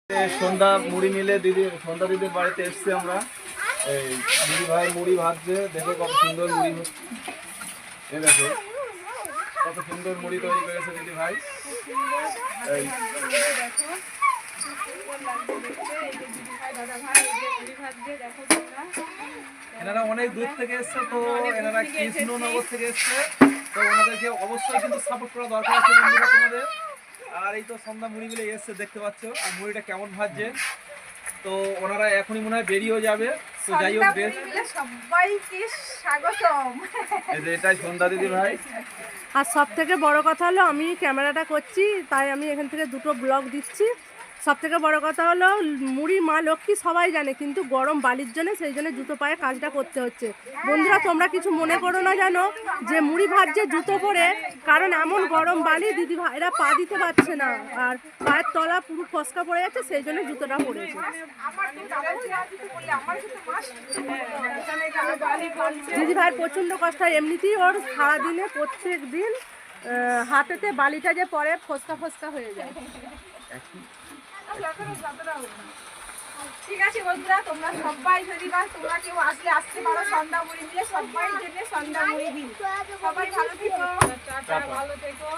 সন্ধ্যা মুড়ি মিলে সন্ধ্যা দিদির বাড়িতে এসছি আমরা। এই দিদি ভাই মুড়ি ভাজছে, দেখো কত সুন্দর মুড়ি হচ্ছে। এই দেখো কত সুন্দর মুড়ি তৈরি করেছে দিদি ভাই। এই এনারা অনেক দূর থেকে এসছে, তো এনারা কৃষ্ণনগর থেকে এসছে, তো ওনাদেরকে অবশ্যই কিন্তু সাপোর্ট করা দরকার আছে বন্ধুরা তোমাদের। আর এই তো সন্ধ্যা মুড়ি মিলে এসছে দেখতে পাচ্ছ, আর মুড়িটা কেমন ভাজছে। তো ওনারা এখনই মনে হয় বেরিয়েও যাবে। তো যাই হোক সবাইকে স্বাগতম। এই যে এটাই সন্ধ্যা দিদি ভাই। আর সব থেকে বড় কথা হলো আমি ক্যামেরাটা করছি, তাই আমি এখান থেকে দুটো ব্লগ দিচ্ছি। সব থেকে বড় কথা হলো মুড়ি মা লক্ষ্মী সবাই জানে, কিন্তু গরম বালির জন্য সেই জন্য জুতো পায়ে কাজটা করতে হচ্ছে। বন্ধুরা তোমরা কিছু মনে করো না জানো যে মুড়ি ভাজছে জুতো পরে, কারণ এমন গরম বালি দিদি ভাইরা পা দিতে পারছে না, আর পায়ের তলা পুরো ফসকা পড়ে যাচ্ছে, সেই জন্য জুতোটা পড়েছে। দিদি ভাইয়ের প্রচণ্ড কষ্ট হয়, এমনিতেই ওর সারাদিনে প্রত্যেক দিন হাতেতে বালিটা যে পরে ফসকা ফসকা হয়ে যায়। ঠিক আছে বন্ধুরা, তোমরা সবাই যদি তোমরা কেউ আসতে পারো সন্ধ্যা মুড়ি দিয়ে, সবাই জন্য সন্ধ্যা মুড়ি দিন। সবাই ভালো থেকো।